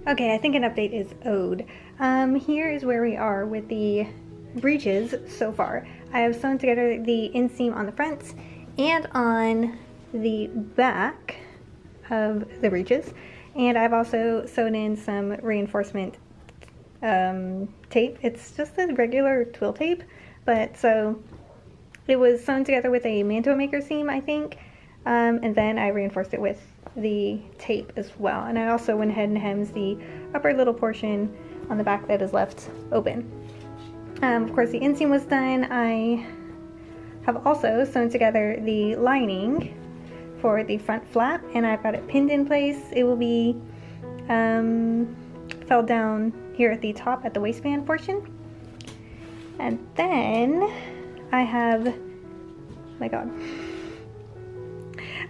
Okay, I think an update is owed. Here is where we are with the breeches so far. I have sewn together the inseam on the front and on the back of the breeches, and I've also sewn in some reinforcement tape. It's just a regular twill tape, but so it was sewn together with a mantua maker seam, I think, and then I reinforced it with the tape as well. And I also went ahead and hemmed the upper little portion on the back that is left open. Of course, the inseam was done. I have also sewn together the lining for the front flap, and I've got it pinned in place. It will be fell down here at the top at the waistband portion. And then I have, oh my god,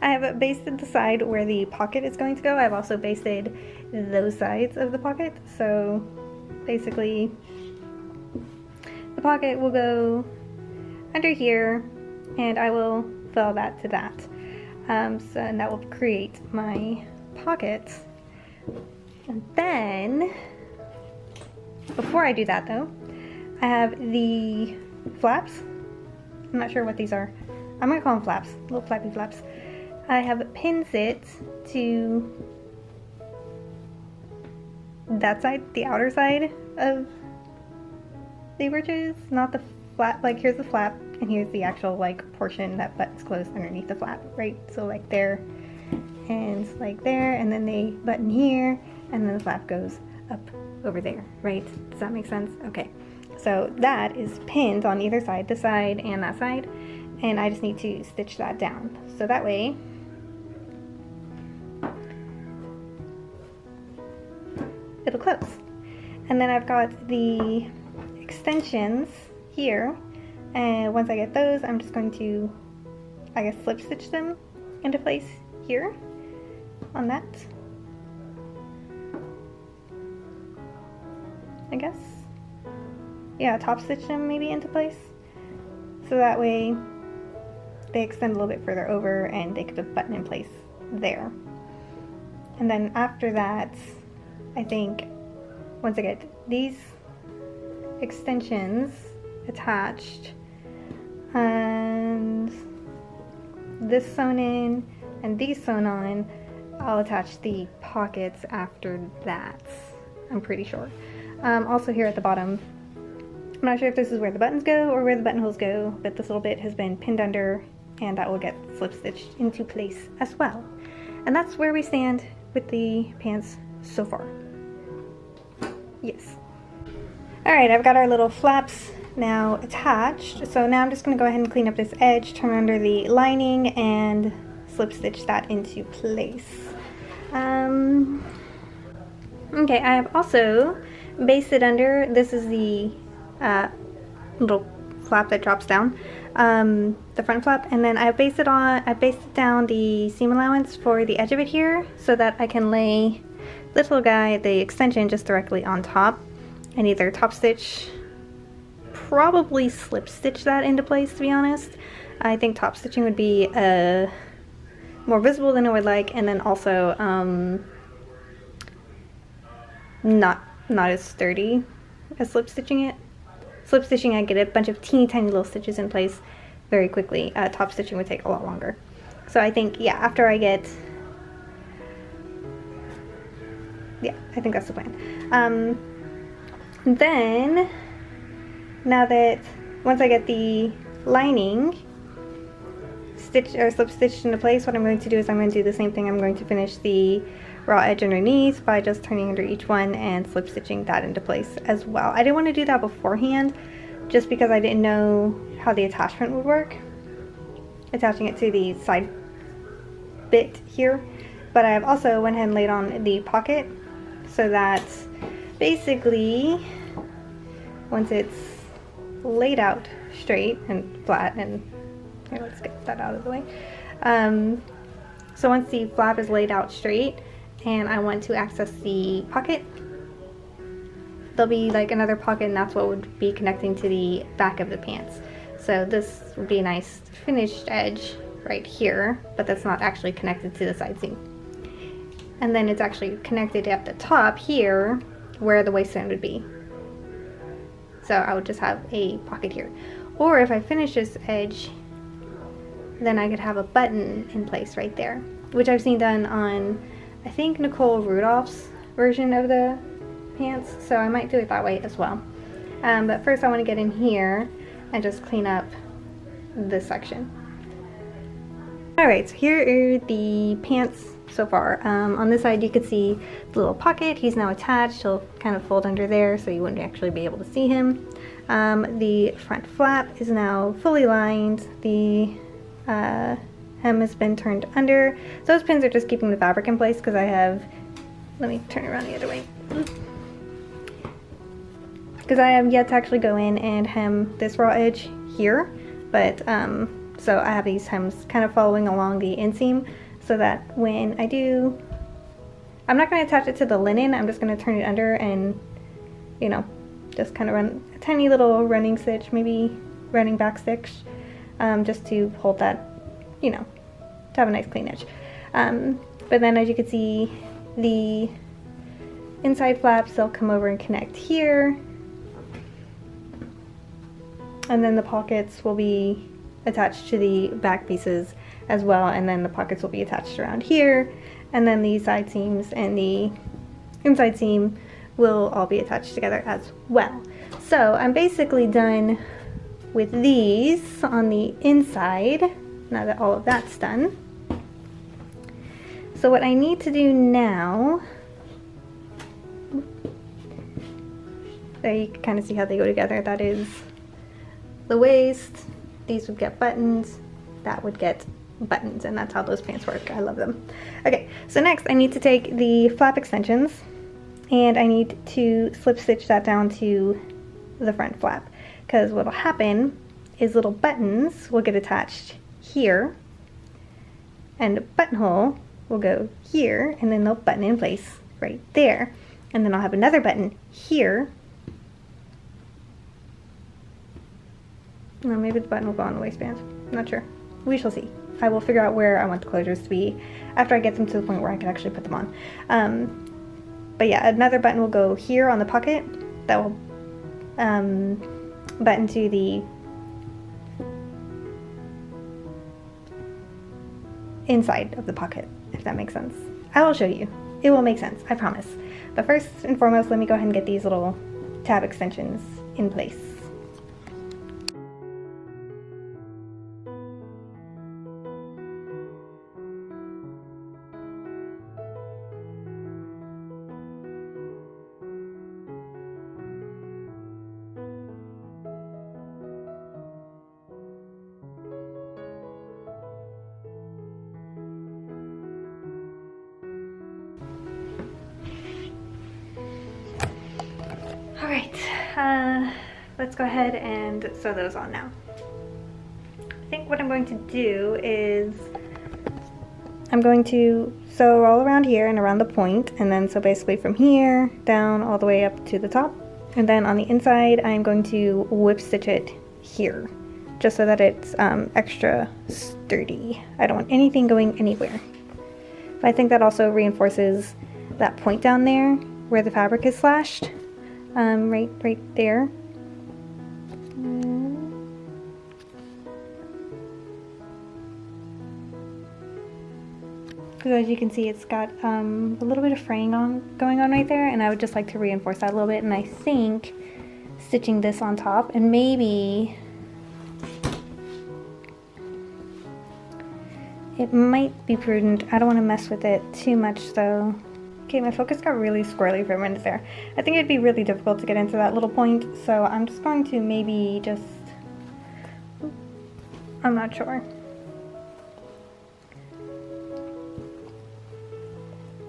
I have basted the side where the pocket is going to go. I've also basted those sides of the pocket. So basically the pocket will go under here, and I will fill that to that. And that will create my pocket. And then, before I do that though, I have the flaps. I'm not sure what these are. I'm gonna call them flaps, little flappy flaps. I have pinned it to that side, the outer side of the breeches, not the flap. Like, here's the flap, and here's the actual like portion that buttons closed underneath the flap, right? So like there, and like there, and then they button here, and then the flap goes up over there, right? Does that make sense? Okay, so that is pinned on either side, this side and that side, and I just need to stitch that down. So that way it'll close. And then I've got the extensions here, and once I get those, I'm just going to, I guess, slip stitch them into place here on that, I guess. Yeah, top stitch them maybe into place, so that way they extend a little bit further over and they could button in place there. And then after that, I think once I get these extensions attached and this sewn in and these sewn on, I'll attach the pockets after that, I'm pretty sure. Also here at the bottom, I'm not sure if this is where the buttons go or where the buttonholes go, but this little bit has been pinned under, and that will get slip stitched into place as well. And that's where we stand with the pants so far. Yes. Alright, I've got our little flaps now attached, so now I'm just going to go ahead and clean up this edge, turn under the lining, and slip stitch that into place. Okay, I have also basted under, this is the little flap that drops down, the front flap, and then I basted down the seam allowance for the edge of it here so that I can lay this little guy, the extension, just directly on top, and either top stitch, probably slip stitch that into place, to be honest. I think top stitching would be more visible than I would like, and then also not as sturdy as slip stitching it. Slip stitching, I get a bunch of teeny tiny little stitches in place very quickly. Top stitching would take a lot longer. So I think, yeah, after I get, yeah, I think that's the plan. Then, now that, once I get the lining stitch or slip stitched into place, what I'm going to do is I'm going to do the same thing. I'm going to finish the raw edge underneath by just turning under each one and slip stitching that into place as well. I didn't want to do that beforehand just because I didn't know how the attachment would work, attaching it to the side bit here, but I've also went ahead and laid on the pocket so that basically once it's laid out straight and flat, and here, let's get that out of the way. So once the flap is laid out straight and I want to access the pocket, there'll be like another pocket, and that's what would be connecting to the back of the pants. So this would be a nice finished edge right here, but that's not actually connected to the side seam. and then it's actually connected at the top here where the waistband would be. So I would just have a pocket here. Or if I finish this edge, then I could have a button in place right there, which I've seen done on, I think, Nicole Rudolph's version of the pants, so I might do it that way as well. But first I want to get in here and just clean up this section. Alright, so here are the pants so far. On this side you could see the little pocket. He's now attached. He'll kind of fold under there so you wouldn't actually be able to see him. The front flap is now fully lined. The hem has been turned under. Those pins are just keeping the fabric in place because I have, let me turn around the other way, because I have yet to actually go in and hem this raw edge here, but so I have these hems kind of following along the inseam so that when I do, I'm not going to attach it to the linen, I'm just going to turn it under and, you know, just kind of run a tiny little running stitch, maybe running back stitch, just to hold that, you know, to have a nice clean edge. But then as you can see, the inside flaps, they'll come over and connect here. And then the pockets will be attached to the back pieces as well, and then the pockets will be attached around here, and then the side seams and the inside seam will all be attached together as well. So I'm basically done with these on the inside now that all of that's done. So what I need to do now, there you can kind of see how they go together. That is the waist, these would get buttons, that would get buttons, and that's how those pants work. I love them. Okay, so next I need to take the flap extensions and I need to slip stitch that down to the front flap, because what'll happen is little buttons will get attached here and a buttonhole will go here, and then they'll button in place right there, and then I'll have another button here. No, maybe the button will go on the waistband. I'm not sure. We shall see. I will figure out where I want the closures to be after I get them to the point where I can actually put them on. But yeah, another button will go here on the pocket. That will button to the inside of the pocket, if that makes sense. I will show you. It will make sense, I promise. But first and foremost, let me go ahead and get these little tab extensions in place. Alright, let's go ahead and sew those on now. I think what I'm going to do is I'm going to sew all around here and around the point, and then so basically from here down all the way up to the top, and then on the inside I'm going to whip stitch it here just so that it's extra sturdy. I don't want anything going anywhere. But I think that also reinforces that point down there where the fabric is slashed. Right there. Because as you can see, it's got a little bit of fraying going on right there, and I would just like to reinforce that a little bit. And I think stitching this on top, and maybe it might be prudent. I don't want to mess with it too much though. Okay, my focus got really squirrely for a minute there. I think it'd be really difficult to get into that little point, so I'm just going to maybe just, I'm not sure.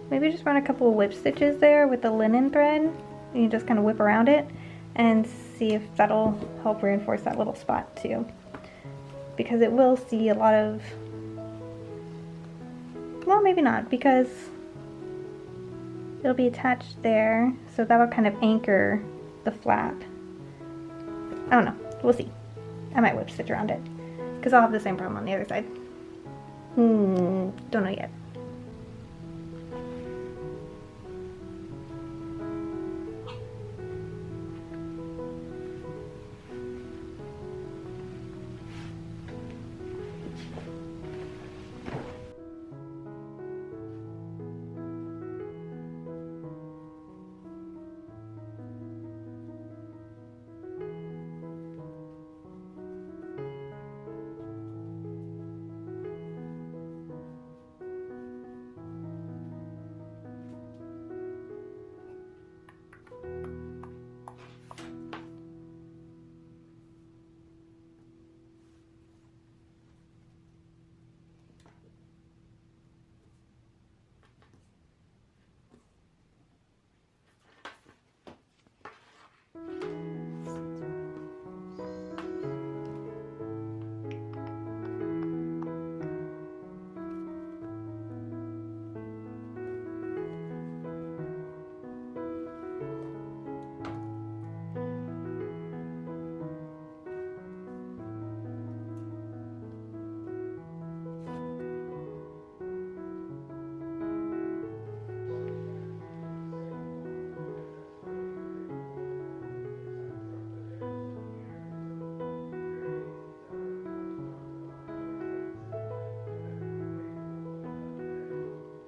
Maybe just run a couple of whip stitches there with the linen thread, and you just kind of whip around it and see if that'll help reinforce that little spot too. Because it will see a lot of, well, maybe not, because it'll be attached there, so that'll kind of anchor the flap. I don't know, we'll see. I might whip stitch around it, because I'll have the same problem on the other side. Don't know yet.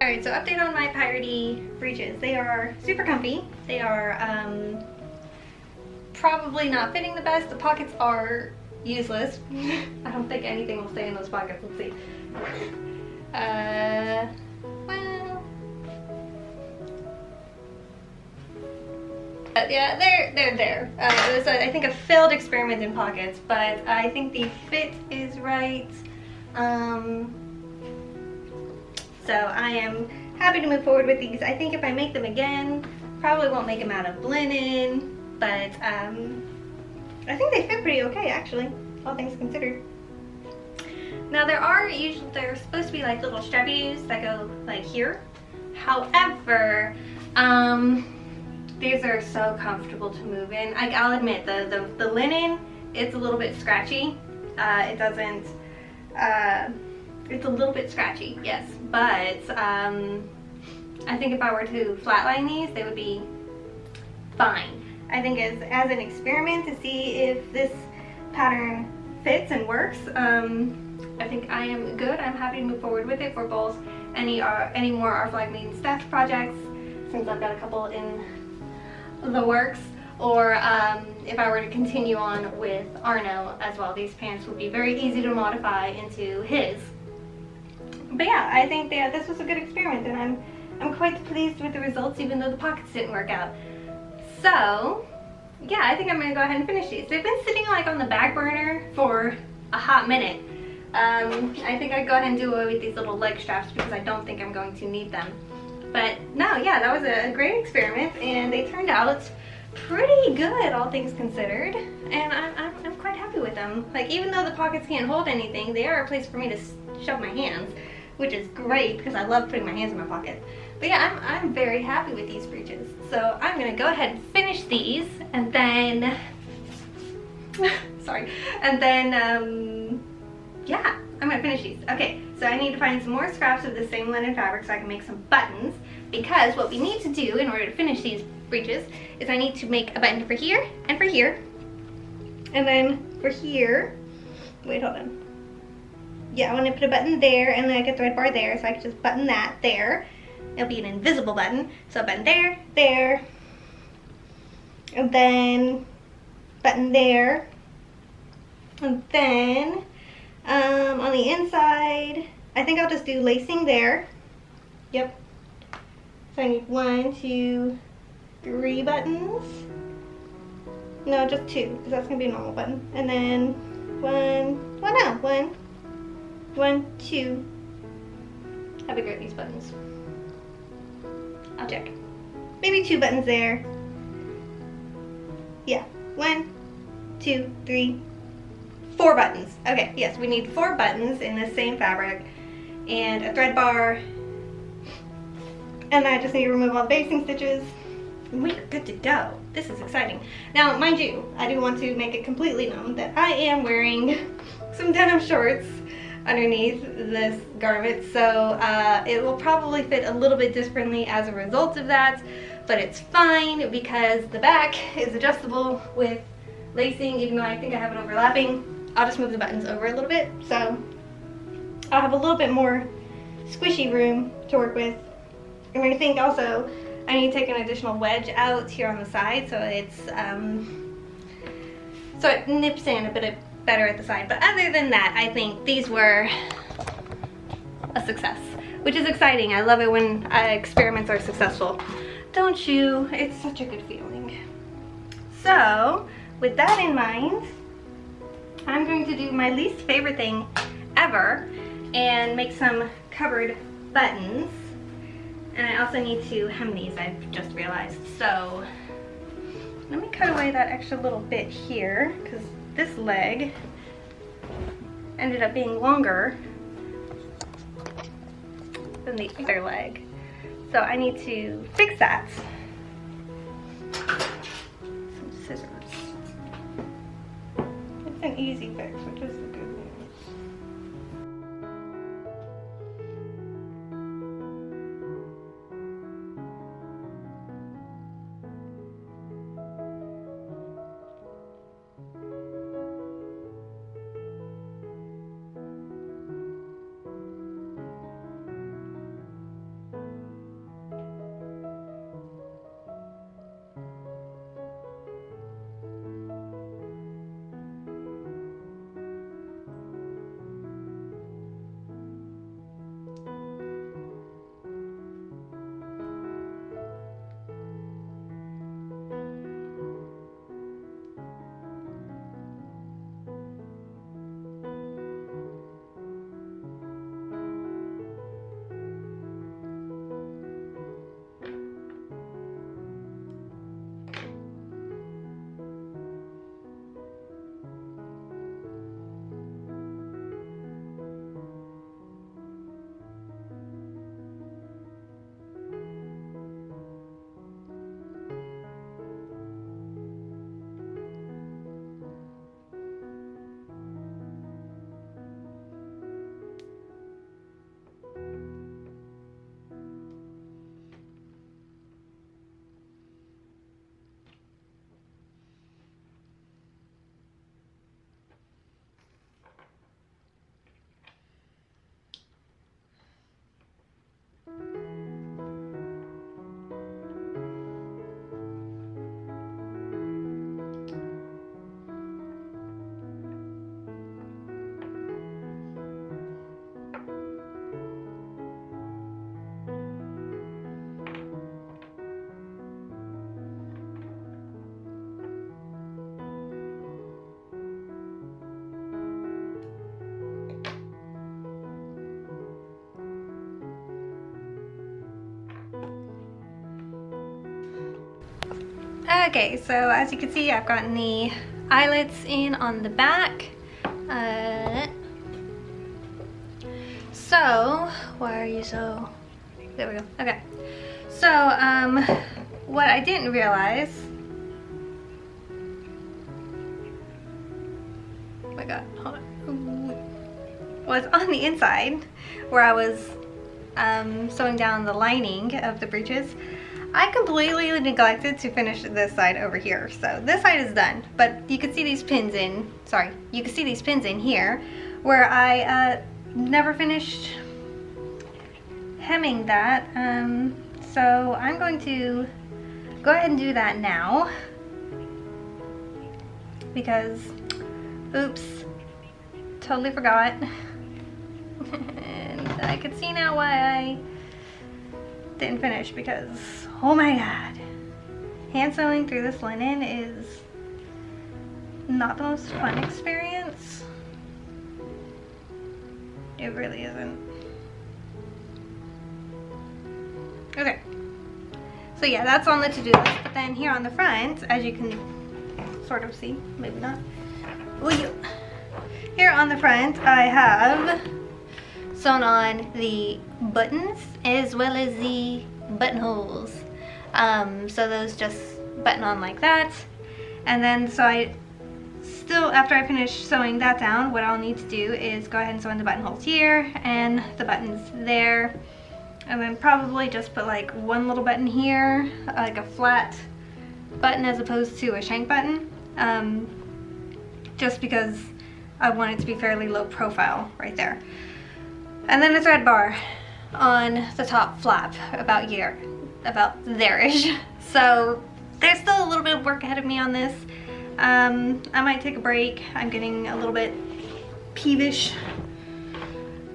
Alright, so update on my piratey breeches. They are super comfy. They are probably not fitting the best. The pockets are useless. I don't think anything will stay in those pockets. Let's see. Well, yeah, they're there. It was, I think, a failed experiment in pockets, but I think the fit is right. So I am happy to move forward with these. I think if I make them again, probably won't make them out of linen, but I think they fit pretty okay, actually, all things considered. Now they're supposed to be like little strappy that go like here. However, these are so comfortable to move in. I'll admit, the linen, it's a little bit scratchy. It's a little bit scratchy, yes, but I think if I were to flatline these, they would be fine. I think as an experiment to see if this pattern fits and works, I think I am good. I'm happy to move forward with it for both any more our flag maiden staff projects, since I've got a couple in the works, or if I were to continue on with Arno as well. These pants would be very easy to modify into his. But yeah, I think that this was a good experiment, and I'm quite pleased with the results, even though the pockets didn't work out. So yeah, I think I'm gonna go ahead and finish these. They've been sitting like on the back burner for a hot minute. I think I'd go ahead and do away with these little leg straps because I don't think I'm going to need them. But no, yeah, that was a great experiment, and they turned out pretty good, all things considered, and I'm quite happy with them. Like, even though the pockets can't hold anything, they are a place for me to shove my hands, which is great because I love putting my hands in my pocket. But yeah, I'm very happy with these breeches. So I'm gonna go ahead and finish these, and then sorry, and then yeah, I'm gonna finish these. Okay, so I need to find some more scraps of the same linen fabric so I can make some buttons, because what we need to do in order to finish these breeches is I need to make a button for here and for here, and then for here, wait, hold on. Yeah, I want to put a button there and like a thread bar there, so I can just button that there. It'll be an invisible button. So a button there, there, and then button there, and then on the inside, I think I'll just do lacing there. Yep. So I need 1, 2, 3 buttons. No, just 2, because that's gonna be a normal button. And then 1, 2. How big are these buttons? I'll check. Maybe 2 buttons there. Yeah, 1, 2, 3, 4 buttons. Okay, yes, we need 4 buttons in the same fabric and a thread bar. And I just need to remove all the basting stitches. And we are good to go. This is exciting. Now, mind you, I do want to make it completely known that I am wearing some denim shorts underneath this garment, so it will probably fit a little bit differently as a result of that, but it's fine because the back is adjustable with lacing. Even though I think I have it overlapping, I'll just move the buttons over a little bit, so I'll have a little bit more squishy room to work with. And I think also I need to take an additional wedge out here on the side, so it's so it nips in a bit better at the side. But other than that, I think these were a success, which is exciting. I love it when experiments are successful. Don't you? It's such a good feeling. So with that in mind, I'm going to do my least favorite thing ever and make some covered buttons. And I also need to hem these, I've just realized. So let me cut away that extra little bit here, because this leg ended up being longer than the other leg. So I need to fix that. Some scissors. It's an easy fix, which is the good news. Okay, so as you can see, I've gotten the eyelets in on the back. So, why are you so... There we go. Okay. So, what I didn't realize... Oh my god, hold on. Was on the inside, where I was sewing down the lining of the breeches, I completely neglected to finish this side over here. So this side is done, but you can see these pins in, you can see these pins in here where I never finished hemming that. So I'm going to go ahead and do that now because, oops, totally forgot. And I can see now why I didn't finish because, oh my god, hand sewing through this linen is not the most fun experience. It really isn't. Okay, so yeah, that's on the to-do list. But then here on the front, as you can sort of see, maybe not. Here on the front, I have sewn on the buttons as well as the buttonholes. So those just button on like that. And then so I still, after I finish sewing that down, what I'll need to do is go ahead and sew in the buttonholes here and the buttons there. And then probably just put like one little button here, like a flat button as opposed to a shank button. Just because I want it to be fairly low profile right there. And then a thread bar on the top flap about there-ish. So there's still a little bit of work ahead of me on this. I might take a break. I'm getting a little bit peevish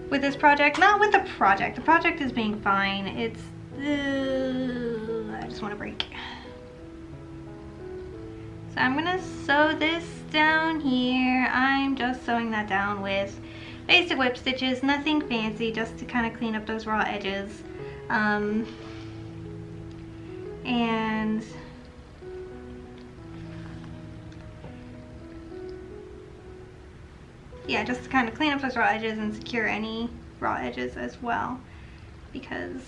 with this project. Not with the project. The project is being fine. It's, I just want a break. So I'm gonna sew this down here. I'm just sewing that down with basic whip stitches, nothing fancy, just to kind of clean up those raw edges. And yeah, just to kind of clean up those raw edges and secure any raw edges as well, because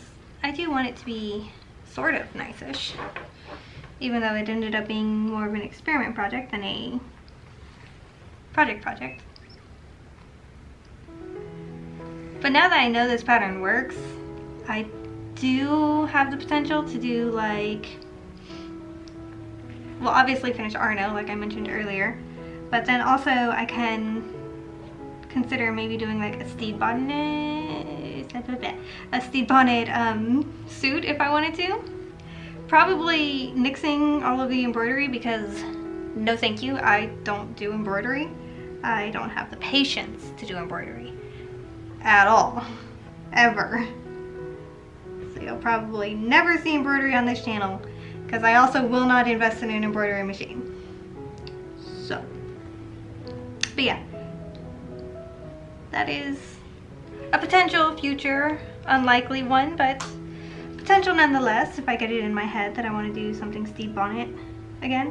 I do want it to be sort of nice-ish, even though it ended up being more of an experiment project than a project. But now that I know this pattern works, I do have the potential to do like, well, obviously finish Arno like I mentioned earlier, but then also I can consider maybe doing like a steed bonnet suit if I wanted to. Probably nixing all of the embroidery because no thank you, I don't do embroidery. I don't have the patience to do embroidery at all, ever. So you'll probably never see embroidery on this channel because I also will not invest in an embroidery machine. So, but yeah, that is a potential future, unlikely one, but potential nonetheless if I get it in my head that I want to do something steed bonnet again.